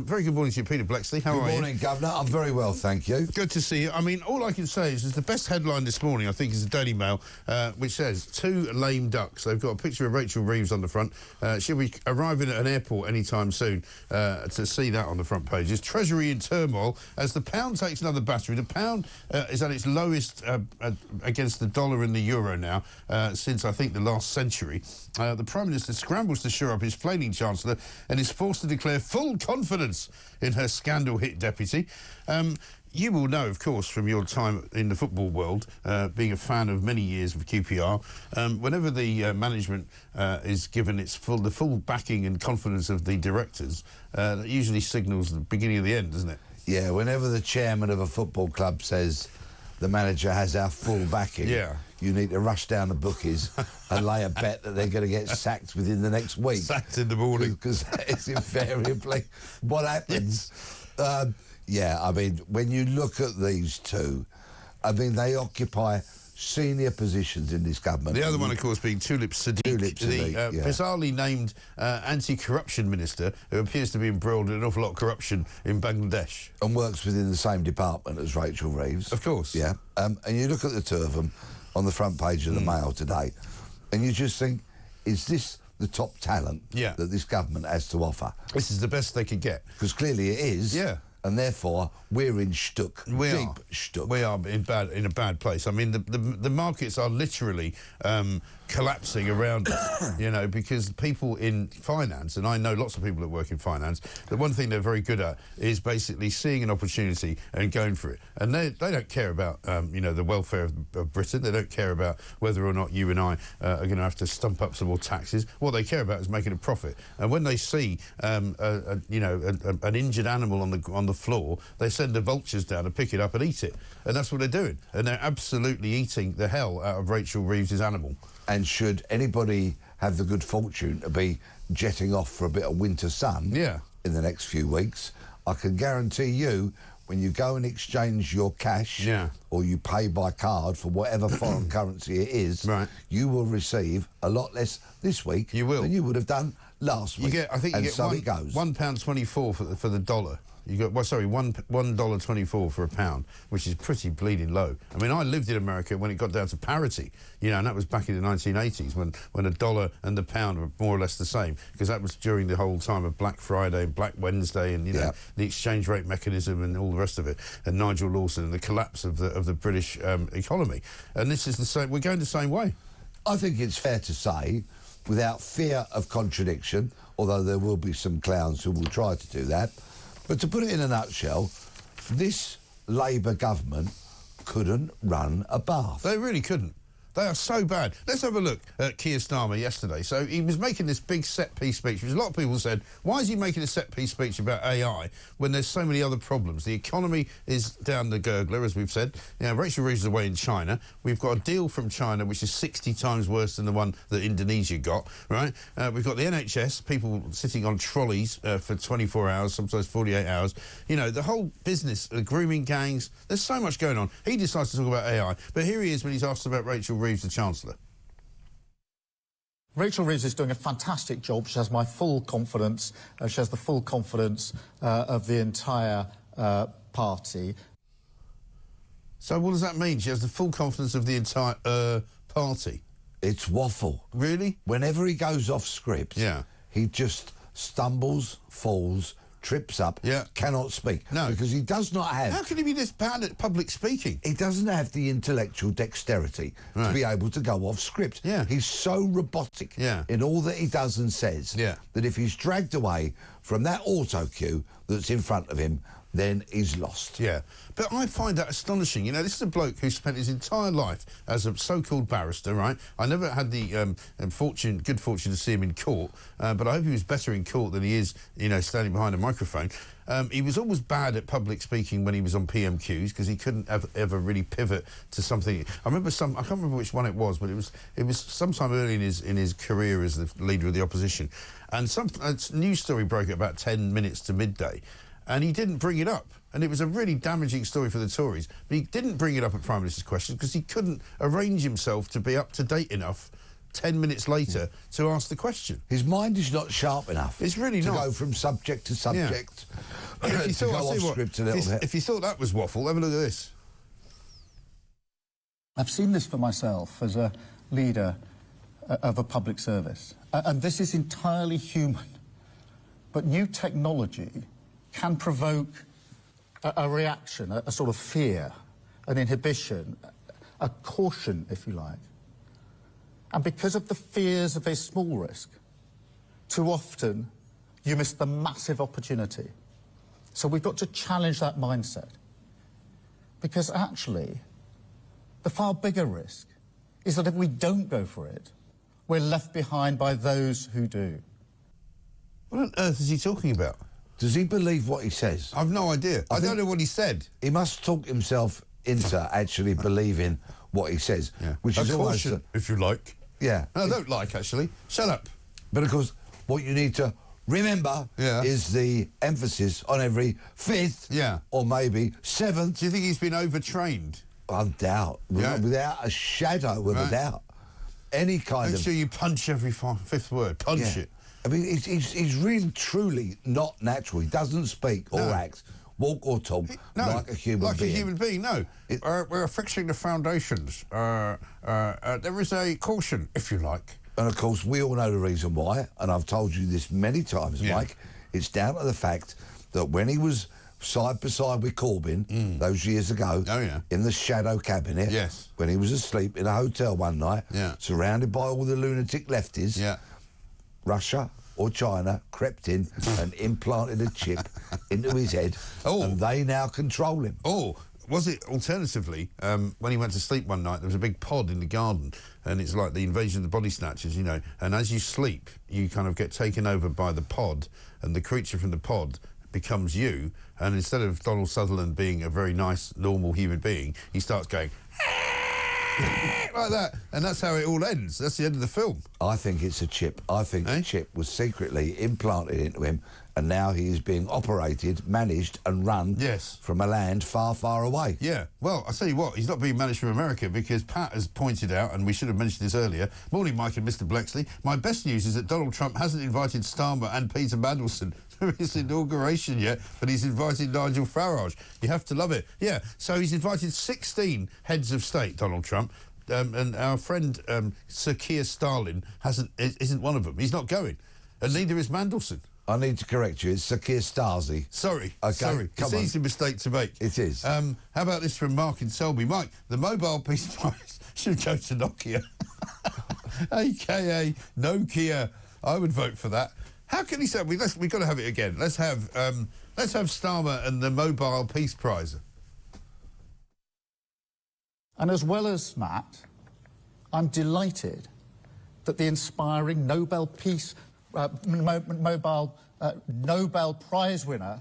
Very good morning to you, Peter Blexley. How are you? Good morning, Governor. I'm very well, thank you. Good to see you. I mean, all I can say is the best headline this morning, I think, is the Daily Mail, which says, 2 lame ducks. They've got a picture of Rachel Reeves on the front. She'll be arriving at an airport anytime soon to see that on the front pages. Treasury in turmoil as the pound takes another battery. The pound is at its lowest against the dollar and the euro now since, I think, the last century. The Prime Minister scrambles to shore up his flailing Chancellor and is forced to declare full confidence in her scandal-hit deputy. You will know, of course, from your time in the football world, being a fan of many years of QPR, whenever the management is given the full backing and confidence of the directors, that usually signals the beginning of the end, doesn't it? Yeah, whenever the chairman of a football club says the manager has our full backing, you need to rush down the bookies and lay a bet that they're going to get sacked within the next week. Sacked in the morning. Because it's invariably what happens. Yeah, I mean, when you look at these two, I mean, they occupy senior positions in this government. The other one, of course, being Tulip Siddiq, the bizarrely named anti-corruption minister who appears to be embroiled in an awful lot of corruption in Bangladesh. And works within the same department as Rachel Reeves. Of course. Yeah. And you look at the two of them on the front page of the Mail today, and you just think, is this the top talent that this government has to offer? This is the best they could get. Because clearly it is. Yeah. And therefore, we're in shtuck, deep shtuck. We are in a bad place. I mean, the markets are literally collapsing around us, you know, because people in finance, and I know lots of people that work in finance, the one thing they're very good at is basically seeing an opportunity and going for it. And they don't care about, you know, the welfare of Britain. They don't care about whether or not you and I are going to have to stump up some more taxes. What they care about is making a profit. And when they see, you know, an injured animal on the floor, they send the vultures down and pick it up and eat it. And that's what they're doing. And they're absolutely eating the hell out of Rachel Reeves' animal. And should anybody have the good fortune to be jetting off for a bit of winter sun in the next few weeks, I can guarantee you, when you go and exchange your cash or you pay by card for whatever foreign currency it is, you will receive a lot less this week than you would have done last week. I think you get £1.24 for the dollar. You got, well, sorry, $1.24 for a pound, which is pretty bleeding low. I mean, I lived in America when it got down to parity, you know, and that was back in the 1980s when a dollar and the pound were more or less the same, because that was during the whole time of Black Friday and Black Wednesday and, you know, the exchange rate mechanism and all the rest of it, and Nigel Lawson and the collapse of the British economy. And this is the same, we're going the same way. I think it's fair to say, without fear of contradiction, although there will be some clowns who will try to do that, but to put it in a nutshell, this Labour government couldn't run a bath. They really couldn't. They are so bad. Let's have a look at Keir Starmer yesterday. So he was making this big set-piece speech, which a lot of people said, why is he making a set-piece speech about AI when there's so many other problems? The economy is down the gurgler, as we've said. You know, Rachel Reeves is away in China. We've got a deal from China which is 60 times worse than the one that Indonesia got, right? We've got the NHS, people sitting on trolleys for 24 hours, sometimes 48 hours. You know, the whole business, the grooming gangs, there's so much going on. He decides to talk about AI, but here he is when he's asked about Rachel Reeves, the Chancellor. Rachel Reeves is doing a fantastic job. She has my full confidence. She has the full confidence of the entire party. So what does that mean? She has the full confidence of the entire party? It's waffle. Really? Whenever he goes off script, he just stumbles, falls, trips up, cannot speak. No. Because he does not have... How can he be this bad at public speaking? He doesn't have the intellectual dexterity to be able to go off script. He's so robotic in all that he does and says that if he's dragged away from that auto cue that's in front of him, then he's lost. Yeah, but I find that astonishing. You know, this is a bloke who spent his entire life as a so-called barrister, right? I never had the good fortune to see him in court, but I hope he was better in court than he is, you know, standing behind a microphone. He was always bad at public speaking when he was on PMQs because he couldn't ever really pivot to something. I remember I can't remember which one it was, but it was sometime early in his career as the leader of the opposition, and a news story broke at about 10 minutes to midday. And he didn't bring it up. And it was a really damaging story for the Tories. But he didn't bring it up at Prime Minister's questions because he couldn't arrange himself to be up to date enough 10 minutes later to ask the question. His mind is not sharp enough. It's really not. To go from subject to subject. Yeah. If you thought that was waffle, have a look at this. I've seen this for myself as a leader of a public service. And this is entirely human. But new technology can provoke a reaction, a sort of fear, an inhibition, a caution, if you like. And because of the fears of a small risk, too often you miss the massive opportunity. So we've got to challenge that mindset. Because actually, the far bigger risk is that if we don't go for it, we're left behind by those who do. What on earth is he talking about? Does he believe what he says? I've no idea. I don't know what he said. He must talk himself into actually believing what he says, which is almost... caution, if you like. Yeah. No, I don't like, actually. Shut up. But, of course, what you need to remember is the emphasis on every fifth or maybe seventh. Do you think he's been overtrained? I doubt. Without a shadow of a doubt. Any kind of... Make sure you punch every fifth word. Punch it. I mean, he's really, truly not natural. He doesn't speak or act, walk or talk like a human being. Like a human being, no. We're fixing the foundations. There is a caution, if you like. And, of course, we all know the reason why, and I've told you this many times, Mike. It's down to the fact that when he was side by side with Corbyn those years ago in the shadow cabinet, when he was asleep in a hotel one night, surrounded by all the lunatic lefties, Russia or China crept in and implanted a chip into his head, and they now control him. Oh, was it alternatively, when he went to sleep one night, there was a big pod in the garden, and it's like the invasion of the body snatchers, you know, and as you sleep, you kind of get taken over by the pod, and the creature from the pod becomes you, and instead of Donald Sutherland being a very nice, normal human being, he starts going... like that, and that's how it all ends. That's the end of the film. I think it's a chip. I think the chip was secretly implanted into him, and now he is being operated, managed and run from a land far, far away. Yeah, well, I'll tell you what, he's not being managed from America, because Pat has pointed out, and we should have mentioned this earlier, morning Mike and Mr Blexley, my best news is that Donald Trump hasn't invited Starmer and Peter Mandelson to his inauguration yet, but he's invited Nigel Farage. You have to love it. Yeah, so he's invited 16 heads of state, Donald Trump, and our friend Sir Keir Starmer isn't one of them. He's not going, and neither is Mandelson. I need to correct you. It's Sir Keir Starmer. Sorry. Okay, sorry. It's an easy mistake to make. It is. How about this from Mark in Selby? Mike, the mobile piece price should go to Nokia, a.k.a. Nokia. I would vote for that. How can he say... We've got to have it again. Let's have Starmer and the Mobile Peace Prize. And as well as Matt, I'm delighted that the inspiring Nobel Peace... Nobel Prize winner...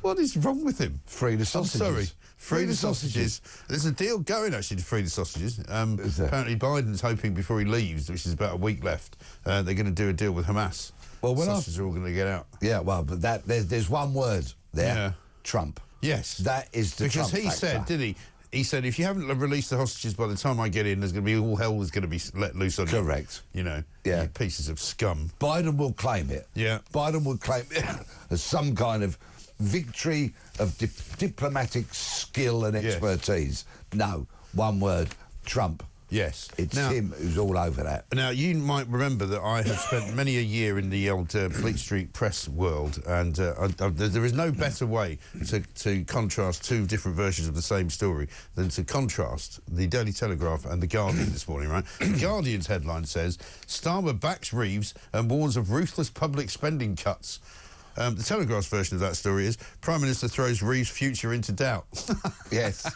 What is wrong with him? Free the sausages. I'm sorry. Free the sausages. There's a deal going, actually, to free the sausages. Apparently Biden's hoping before he leaves, which is about a week left, they're going to do a deal with Hamas. Well, sausages are all going to get out. Yeah, well, but there's one word there. Yeah. Trump. Yes. That is the Trump Because he said, did he? He said, if you haven't released the hostages by the time I get in, there's going to be all hell is going to be let loose on you. Correct. You know, you pieces of scum. Biden will claim it. Yeah. Biden will claim it as some kind of victory of diplomatic skill and expertise. No, one word, Trump. Yes. It's him who's all over that. Now, you might remember that I have spent many a year in the old Fleet Street press world, and there is no better way to contrast two different versions of the same story than to contrast the Daily Telegraph and the Guardian this morning, right? The Guardian's headline says, Starmer backs Reeves and warns of ruthless public spending cuts. The Telegraph's version of that story is, Prime Minister throws Reeves' future into doubt. Yes.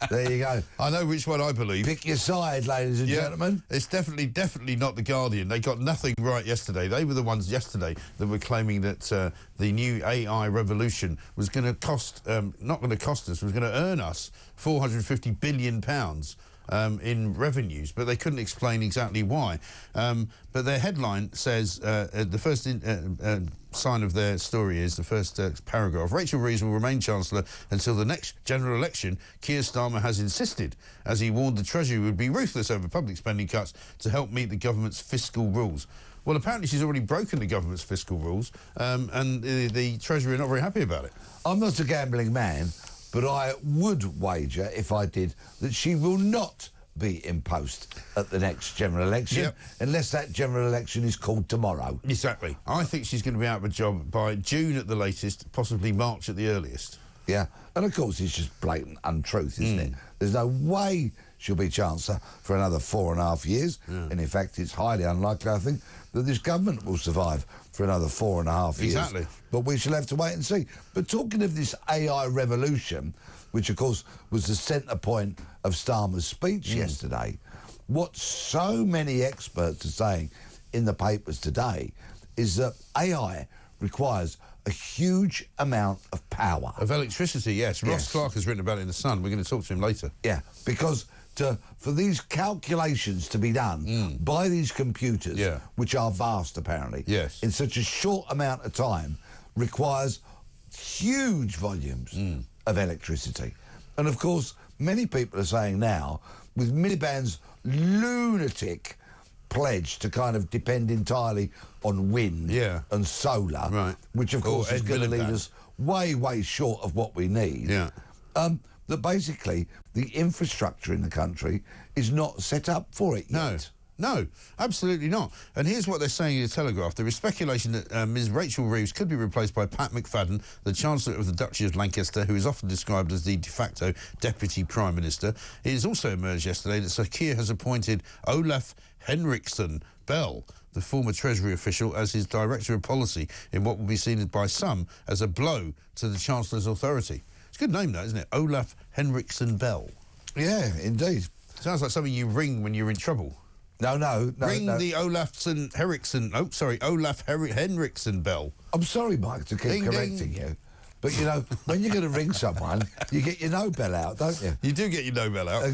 There you go. I know which one I believe. Pick your side, ladies and gentlemen. It's definitely not the Guardian. They got nothing right yesterday. They were the ones yesterday that were claiming that the new AI revolution was going to cost, not going to cost us, was going to earn us £450 billion in revenues, but they couldn't explain exactly why. But their headline says, the first sign of their story is, the first paragraph, Rachel Reeves will remain Chancellor until the next general election. Keir Starmer has insisted, as he warned the Treasury would be ruthless over public spending cuts to help meet the government's fiscal rules. Well, apparently she's already broken the government's fiscal rules, and the Treasury are not very happy about it. I'm not a gambling man, but I would wager, if I did, that she will not be in post at the next general election, unless that general election is called tomorrow. Exactly. I think she's going to be out of a job by June at the latest, possibly March at the earliest. Yeah, and of course it's just blatant untruth, isn't it? There's no way she'll be Chancellor for another 4.5 years, and in fact it's highly unlikely, I think, that this government will survive for another 4.5 years. Exactly. But we shall have to wait and see. But talking of this AI revolution, which of course was the centre point of Starmer's speech yesterday, what so many experts are saying in the papers today is that AI requires a huge amount of power. Of electricity, yes. Ross Clark has written about it in The Sun. We're going to talk to him later. Yeah, because for these calculations to be done by these computers, which are vast apparently, in such a short amount of time, requires huge volumes of electricity. And of course, many people are saying now, with Miliband's lunatic pledge to kind of depend entirely on wind and solar, which of course is going to leave us way, way short of what we need, that basically the infrastructure in the country is not set up for it yet. No, absolutely not. And here's what they're saying in the Telegraph. There is speculation that Ms Rachel Reeves could be replaced by Pat McFadden, the Chancellor of the Duchy of Lancaster, who is often described as the de facto Deputy Prime Minister. It has also emerged yesterday that Sir Keir has appointed Olaf Henriksen Bell, the former Treasury official, as his Director of Policy, in what will be seen by some as a blow to the Chancellor's authority. It's a good name, that, isn't it? Olaf Henriksen Bell. Yeah, indeed. Sounds like something you ring when you're in trouble. No. Ring the Olaf Henriksen bell. I'm sorry, Mike, to keep correcting you, but, you know, when you're going to ring someone, you get your no bell out, don't you? You do get your no bell out.